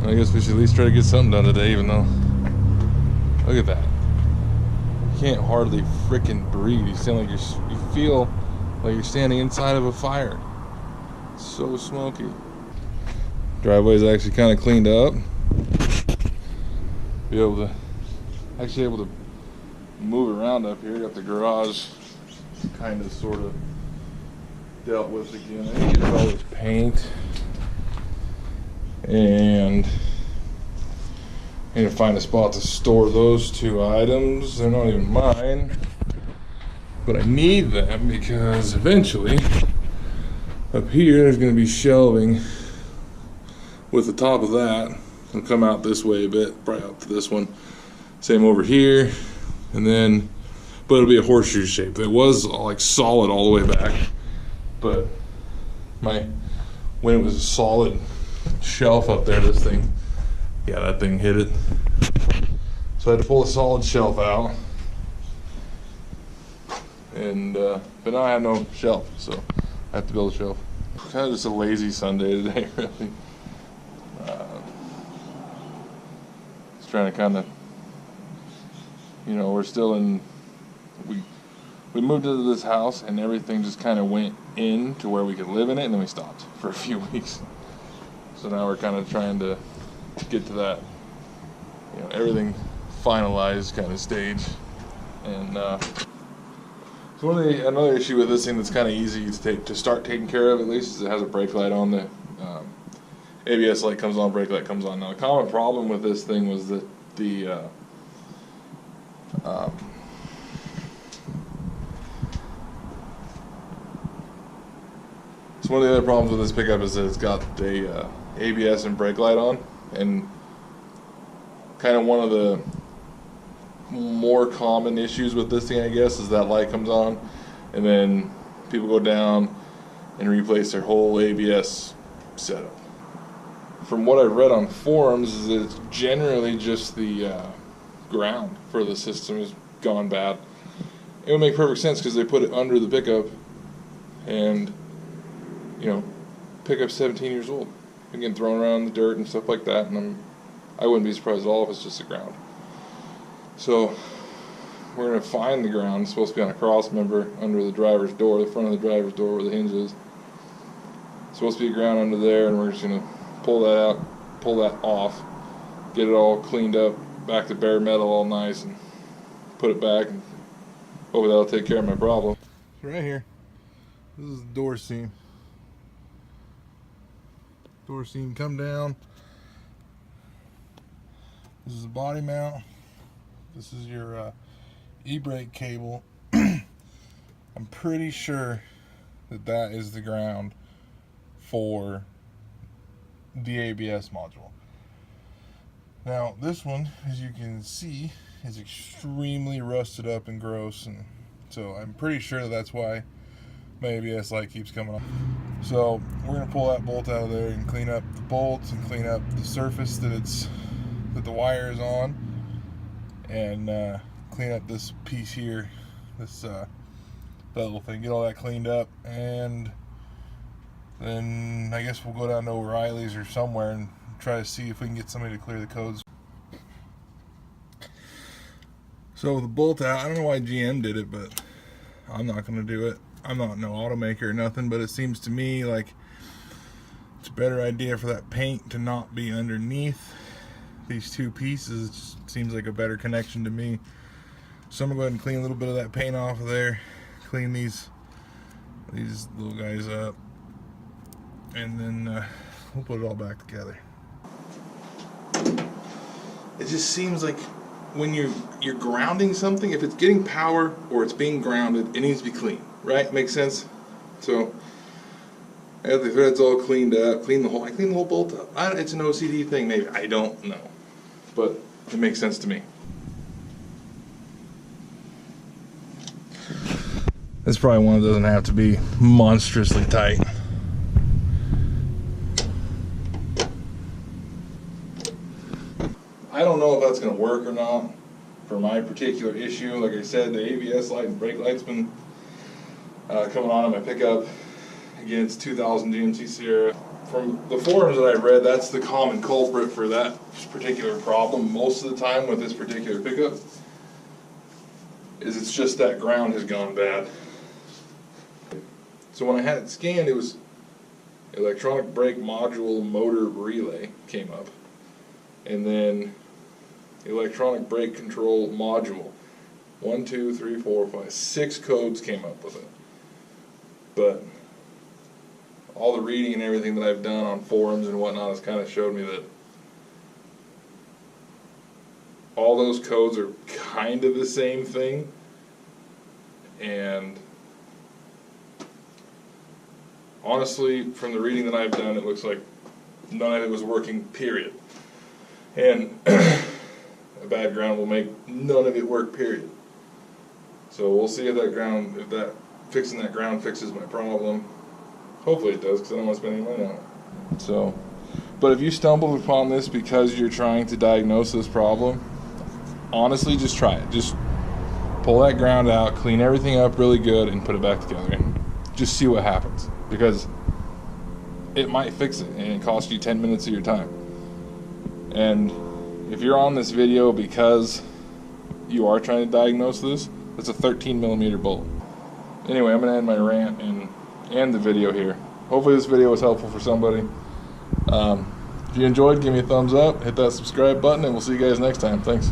I guess we should at least try to get something done today, even though, look at that. You can't hardly freaking breathe. You feel like you're standing inside of a fire. It's so smoky. Driveway's actually kind of cleaned up. Be able to move around up here. Got the garage kind of sort of dealt with again. I need to get all this paint, and I need to find a spot to store those two items. They're not even mine, but I need them because eventually up here there's going to be shelving with the top of that. It'll come out this way a bit, probably out to this one. Same over here, and then, but it'll be a horseshoe shape. It was like solid all the way back, but when it was a solid shelf up there, that thing hit it. So I had to pull a solid shelf out, and but now I have no shelf, so I have to build a shelf. Kind of just a lazy Sunday today, really. Just trying to kind of, we're still in. We moved into this house and everything just kind of went in to where we could live in it, and then we stopped for a few weeks. So now we're kind of trying to get to that, everything finalized kind of stage. And so another issue with this thing that's kind of easy to start taking care of, at least, is it has a brake light on. The ABS light comes on, brake light comes on. Now the common problem with this thing was that so one of the other problems with this pickup is that it's got the ABS and brake light on, and kind of one of the more common issues with this thing, I guess, is that light comes on and then people go down and replace their whole ABS setup. From what I've read on forums, is that it's generally just the ground for the system has gone bad. It would make perfect sense because they put it under the pickup, and pickup's 17 years old. Been getting thrown around in the dirt and stuff like that, and I wouldn't be surprised at all if it's just the ground. So we're going to find the ground. It's supposed to be on a cross member under the driver's door, the front of the driver's door where the hinge is. It's supposed to be a ground under there, and we're just going to pull that out, pull that off, get it all cleaned up, back to bare metal, all nice, and put it back, and hopefully that'll take care of my problem. Right here, this is the door seam. Door seam come down. This is the body mount. This is your e-brake cable. I'm pretty sure that is the ground for the ABS module. Now this one, as you can see, is extremely rusted up and gross, and so I'm pretty sure that's why my ABS light keeps coming on. So we're going to pull that bolt out of there and clean up the bolts and clean up the surface that the wire is on, and clean up this piece here, that little thing, get all that cleaned up, and then I guess we'll go down to O'Reilly's or somewhere and try to see if we can get somebody to clear the codes. So with the bolt out, I don't know why GM did it, but I'm not going to do it. I'm not no automaker or nothing, but it seems to me like it's a better idea for that paint to not be underneath these two pieces. It just seems like a better connection to me. So I'm going to go ahead and clean a little bit of that paint off of there, clean these little guys up, and then we'll put it all back together. It just seems like when you're grounding something, if it's getting power or it's being grounded, it needs to be clean, right? Makes sense? So I got the threads all cleaned up, I cleaned the whole bolt up. It's an OCD thing, maybe, I don't know, but it makes sense to me. This probably one that doesn't have to be monstrously tight. I don't know if that's going to work or not for my particular issue. Like I said, the ABS light and brake light's been coming on my pickup, Again, it's 2000 GMC Sierra. From the forums that I've read, that's the common culprit for that particular problem most of the time with this particular pickup, is it's just that ground has gone bad. So when I had it scanned, it was electronic brake module motor relay came up, and then electronic brake control module. 1, 2, 3, 4, 5, 6 codes came up with it. But all the reading and everything that I've done on forums and whatnot has kind of showed me that all those codes are kind of the same thing, and honestly, from the reading that I've done, it looks like none of it was working, period. And a bad ground will make none of it work, period. So we'll see if that fixing that ground fixes my problem. Hopefully it does, because I don't want to spend any money on it. So, but if you stumbled upon this because you're trying to diagnose this problem, honestly, just try it. Just pull that ground out, clean everything up really good, and put it back together, and just see what happens. Because it might fix it, and it costs you 10 minutes of your time. And if you're on this video because you are trying to diagnose this, it's a 13mm bullet. Anyway, I'm going to end my rant and the video here. Hopefully this video was helpful for somebody. If you enjoyed, give me a thumbs up, hit that subscribe button, and we'll see you guys next time. Thanks.